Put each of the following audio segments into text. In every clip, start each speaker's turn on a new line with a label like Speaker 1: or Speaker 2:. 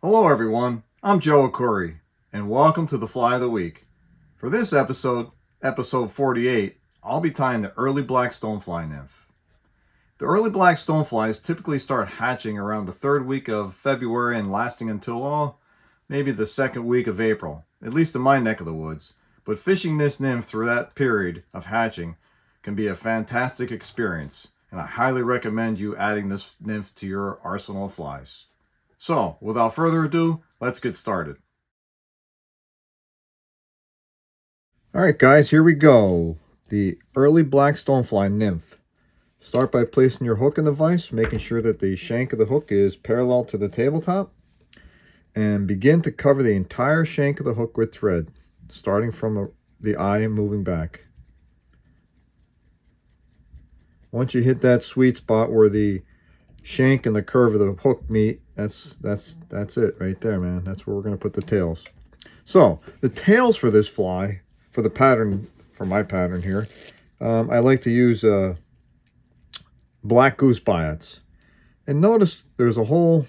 Speaker 1: Hello everyone, I'm Joe Ackourey, and welcome to the Fly of the Week. For this episode, episode 48, I'll be tying the Early Black Stonefly Nymph. The Early Black Stoneflies typically start hatching around the third week of February and lasting until, maybe the second week of April, at least in my neck of the woods. But fishing this nymph through that period of hatching can be a fantastic experience, and I highly recommend you adding this nymph to your arsenal of flies. So, without further ado, let's get started. All right, guys, here we go. The Early Black Stonefly Nymph. Start by placing your hook in the vise, making sure that the shank of the hook is parallel to the tabletop. And begin to cover the entire shank of the hook with thread, starting from the eye and moving back. Once you hit that sweet spot where the shank and the curve of the hook meet, that's it right there, man. That's where we're going to put the tails. So the tails for this fly, for the pattern, for my pattern here, I like to use Black Goose Biots. And notice there's a whole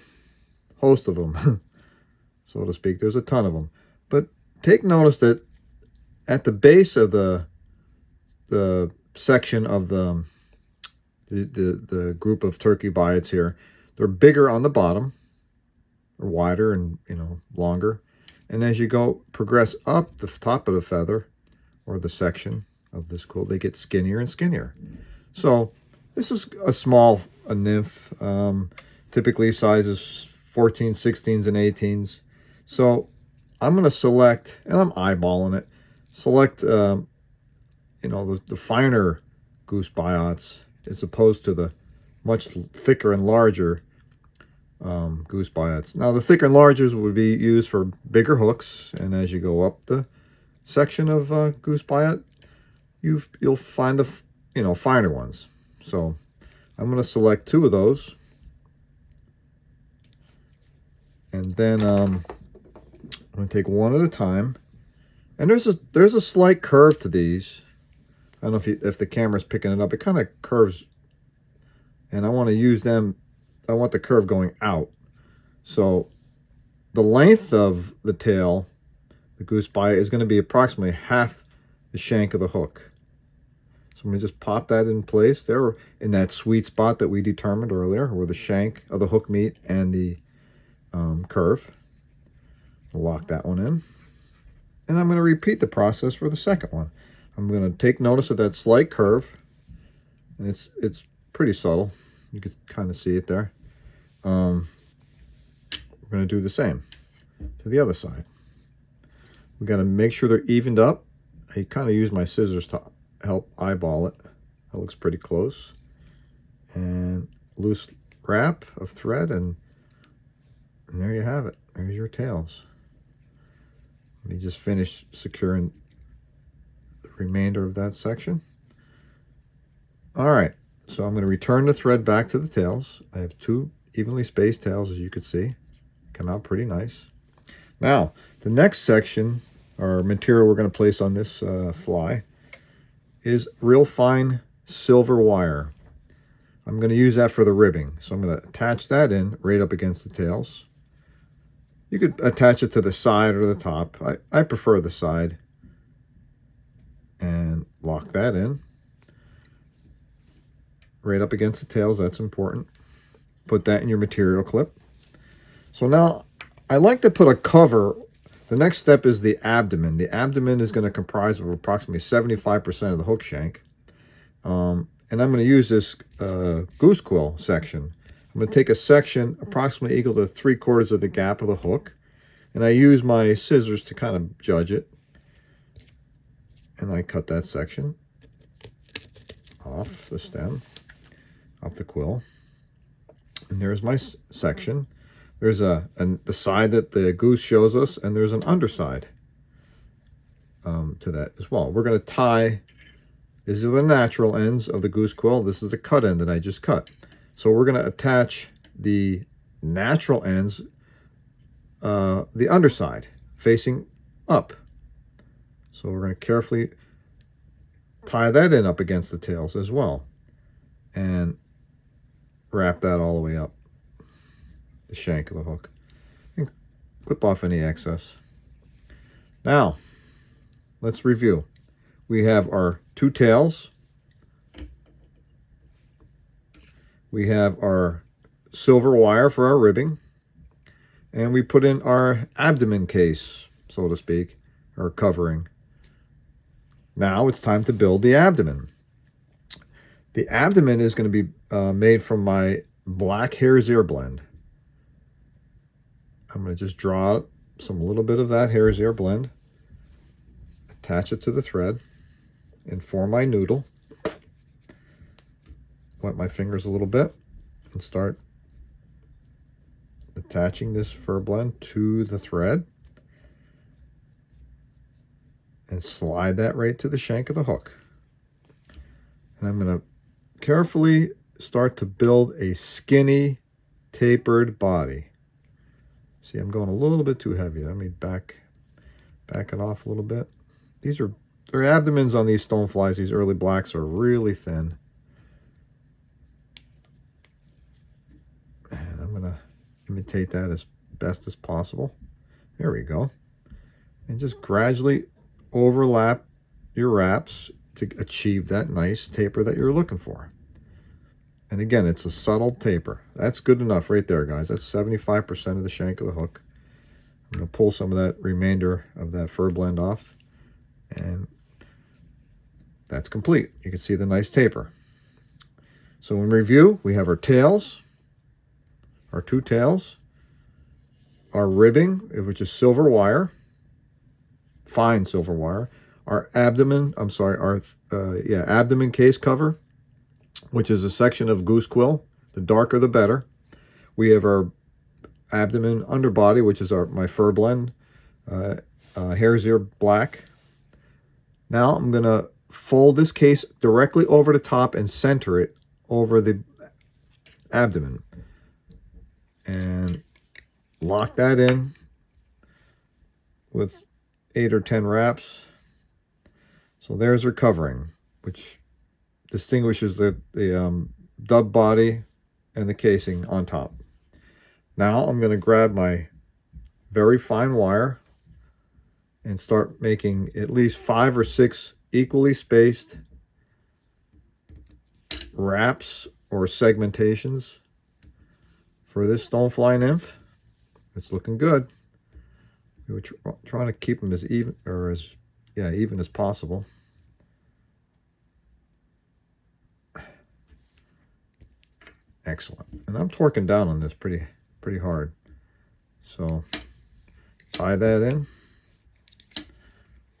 Speaker 1: host of them, so to speak. There's a ton of them. But take notice that at the base of the section of the group of turkey biots here, they're bigger on the bottom, or wider and longer. And as you progress up the top of the feather or the section of this quill, they get skinnier and skinnier. So this is a nymph, typically sizes 14, 16s, and 18s. So I'm going to select, and I'm eyeballing it, select, the finer Goose Biots as opposed to the much thicker and larger Goose Biots. Now the thicker and largers would be used for bigger hooks, and as you go up the section of Goose Biot, you'll find the finer ones. So I'm going to select 2 of those, and then I'm going to take one at a time. And there's a slight curve to these. I don't know if the camera's picking it up. It kind of curves, and I want to use them. I want the curve going out. So the length of the tail, the Goose Biot, is going to be approximately half the shank of the hook. So I'm going to just pop that in place there in that sweet spot that we determined earlier, where the shank of the hook meet and the curve. I'll lock that one in. And I'm going to repeat the process for the second one. I'm going to take notice of that slight curve, and it's pretty subtle. You can kind of see it there. We're going to do the same to the other side. We got to make sure they're evened up. I kind of use my scissors to help eyeball it. That looks pretty close. And loose wrap of thread, and there you have it. There's your tails. Let me just finish securing the remainder of that section. All right, so I'm going to return the thread back to the tails. I have 2 evenly spaced tails, as you can see. Come out pretty nice. Now, the next section, or material we're going to place on this fly, is real fine silver wire. I'm going to use that for the ribbing. So I'm going to attach that in right up against the tails. You could attach it to the side or the top. I prefer the side. And lock that in. Right up against the tails, that's important. Put that in your material clip. So now, I like to put a cover. The next step is the abdomen. The abdomen is going to comprise of approximately 75% of the hook shank. And I'm going to use this goose quill section. I'm going to take a section approximately equal to 3/4 of the gap of the hook. And I use my scissors to kind of judge it. And I cut that section off the stem, off the quill. And there's my section. There's the side that the goose shows us, and there's an underside to that as well. We're going to tie, these are the natural ends of the goose quill. This is the cut end that I just cut. So we're going to attach the natural ends, the underside, facing up. So we're going to carefully tie that in up against the tails as well, and wrap that all the way up the shank of the hook. And clip off any excess. Now, let's review. We have our two tails. We have our silver wire for our ribbing. And we put in our abdomen case, so to speak, or covering. Now it's time to build the abdomen. The abdomen is going to be made from my black Hare's ear blend. I'm going to just draw a little bit of that Hare's ear blend, attach it to the thread, and form my noodle. Wet my fingers a little bit and start attaching this fur blend to the thread and slide that right to the shank of the hook. And I'm going to carefully start to build a skinny, tapered body. See, I'm going a little bit too heavy. Let me back it off a little bit. Their abdomens on these stoneflies, these early blacks, are really thin. And I'm going to imitate that as best as possible. There we go. And just gradually overlap your wraps to achieve that nice taper that you're looking for. And again, it's a subtle taper. That's good enough right there, guys. That's 75% of the shank of the hook. I'm going to pull some of that remainder of that fur blend off. And that's complete. You can see the nice taper. So in review, we have our tails, our two tails, our ribbing, which is silver wire, fine silver wire, our abdomen, abdomen case cover, which is a section of Goose Quill. The darker the better. We have our abdomen underbody, which is my fur blend, Hare's ear black. Now I'm going to fold this case directly over the top and center it over the abdomen. And lock that in with 8 or 10 wraps. So there's our covering, which distinguishes the dub body and the casing on top. Now I'm going to grab my very fine wire and start making at least 5 or 6 equally spaced wraps or segmentations for this stonefly nymph. It's looking good. We were trying to keep them as even as possible. Excellent. And I'm torquing down on this pretty hard. So tie that in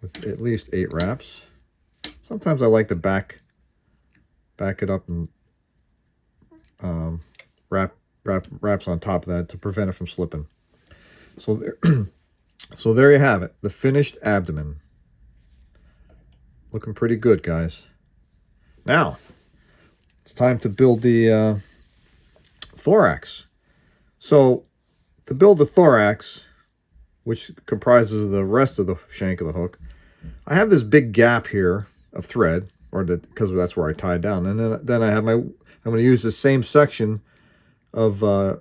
Speaker 1: with at least 8 wraps. Sometimes I like to back it up and wraps on top of that to prevent it from slipping. So there you have it, the finished abdomen. Looking pretty good, guys. Now it's time to build the thorax. So to build the thorax, which comprises the rest of the shank of the hook, I have this big gap here of thread, because that's where I tied down, and then I have I'm going to use the same section of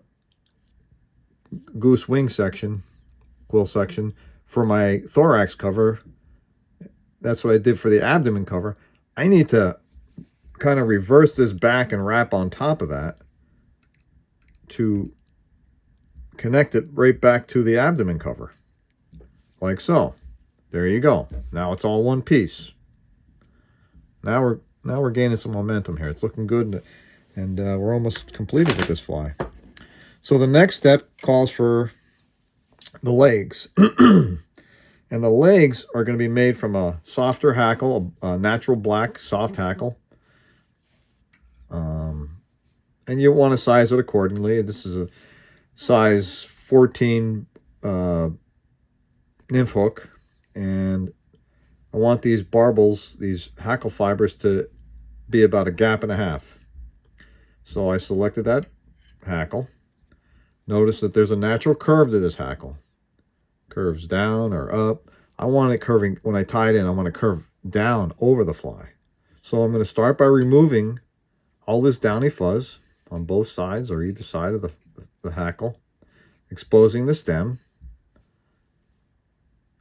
Speaker 1: goose wing section, quill section, for my thorax cover. That's what I did for the abdomen cover. I need to kind of reverse this back and wrap on top of that to connect it right back to the abdomen cover, like so. There you go. Now it's all one piece. Now we're gaining some momentum here. It's looking good, and we're almost completed with this fly. So the next step calls for the legs. And the legs are going to be made from a softer hackle, a natural black soft hackle. And you want to size it accordingly. This is a size 14 nymph hook. And I want these barbels, these hackle fibers, to be about 1.5 gaps. So I selected that hackle. Notice that there's a natural curve to this hackle. Curves down or up. I want it curving, when I tie it in, I want to curve down over the fly. So I'm going to start by removing all this downy fuzz on both sides or either side of the hackle, exposing the stem.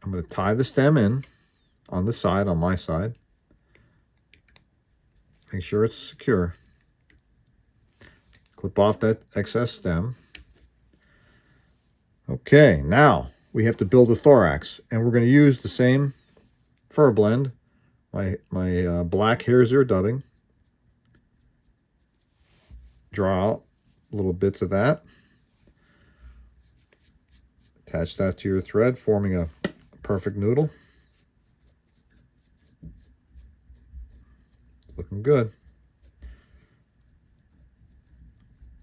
Speaker 1: I'm going to tie the stem in on the side, on my side. Make sure it's secure. Clip off that excess stem. Okay, now we have to build a thorax, and we're going to use the same fur blend, my black Hare dubbing. Draw out little bits of that. Attach that to your thread, forming a perfect noodle. Looking good.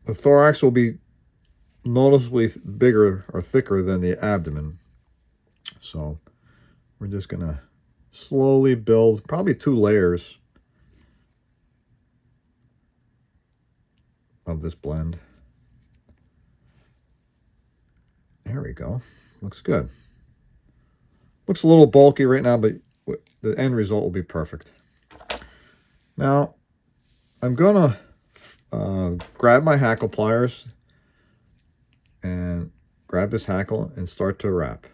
Speaker 1: The thorax will be noticeably bigger or thicker than the abdomen. So we're just going to slowly build, probably 2 layers of this blend. There we go. Looks good. Looks a little bulky right now, but the end result will be perfect. Now, I'm going to grab my hackle pliers and grab this hackle and start to wrap.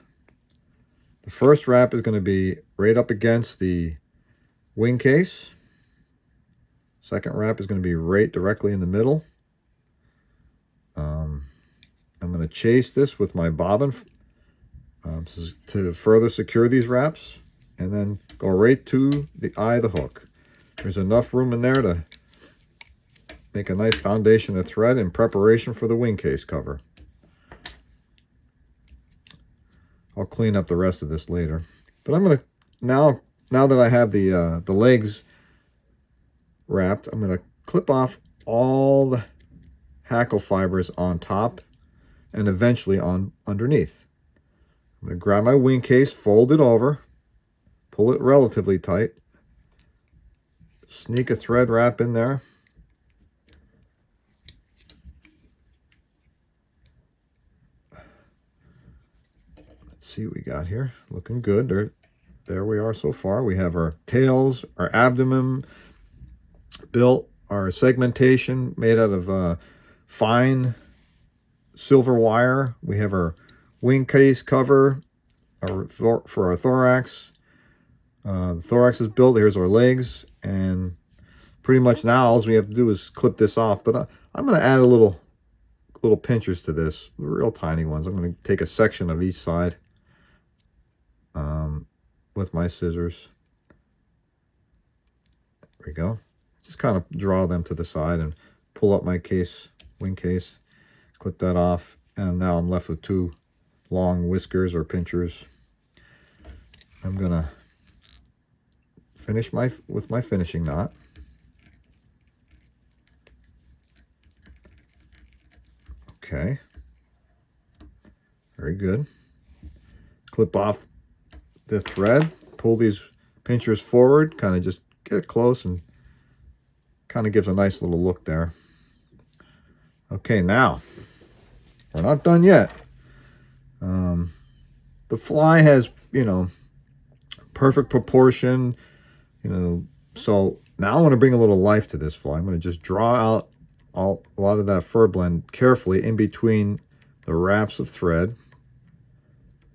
Speaker 1: The first wrap is going to be right up against the wing case. Second wrap is going to be right directly in the middle. I'm going to chase this with my bobbin to further secure these wraps, and then go right to the eye of the hook. There's enough room in there to make a nice foundation of thread in preparation for the wing case cover. I'll clean up the rest of this later. But I'm going to, now that I have the legs wrapped, I'm going to clip off all the hackle fibers on top and eventually on underneath. I'm going to grab my wing case, fold it over, pull it relatively tight, sneak a thread wrap in there. Let's see what we got here. Looking good. There we are so far. We have our tails, our abdomen built, our segmentation made out of fine silver wire. We have our wing case cover for our thorax. The thorax is built. Here's our legs, and pretty much now all we have to do is clip this off. But I'm going to add a little pinchers to this, real tiny ones. I'm going to take a section of each side with my scissors. There we go. Just kind of draw them to the side and pull up my wing case, clip that off, and now I'm left with 2 long whiskers or pinchers. I'm gonna finish with my finishing knot. Okay, very good. Clip off the thread, pull these pinchers forward, kind of just get close, and kind of gives a nice little look there. Okay, now we're not done yet. The fly has, perfect proportion, so now I want to bring a little life to this fly. I'm going to just draw out a lot of that fur blend carefully in between the wraps of thread.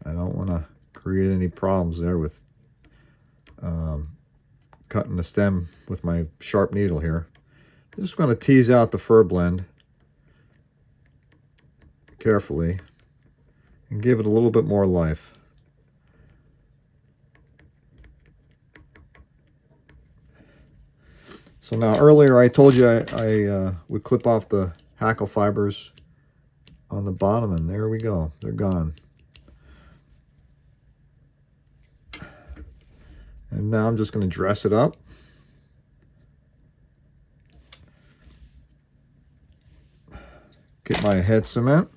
Speaker 1: I don't want to create any problems there with cutting the stem with my sharp needle here. I'm just going to tease out the fur blend carefully and give it a little bit more life. So now earlier I told you I would clip off the hackle fibers on the bottom, and there we go. They're gone. And now I'm just going to dress it up. Get my head cement.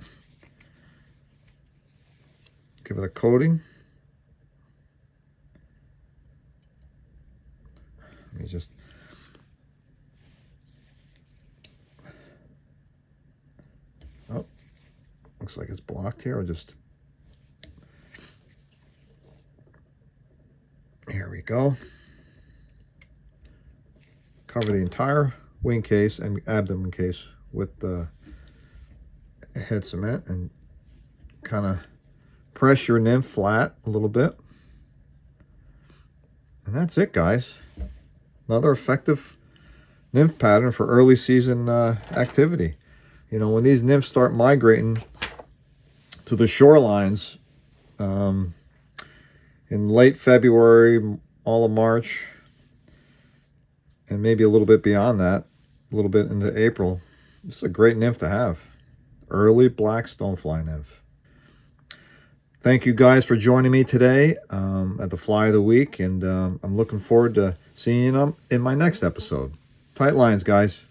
Speaker 1: Give it a coating. Let me just... Oh, looks like it's blocked here. I'll just... Here we go. Cover the entire wing case and abdomen case with the head cement and kind of press your nymph flat a little bit. And that's it, guys. Another effective nymph pattern for early season activity. You know, when these nymphs start migrating to the shorelines in late February, all of March, and maybe a little bit beyond that, a little bit into April, this is a great nymph to have. Early Black Stonefly Nymph. Thank you guys for joining me today at the Fly of the Week, and I'm looking forward to seeing you in my next episode. Tight lines, guys.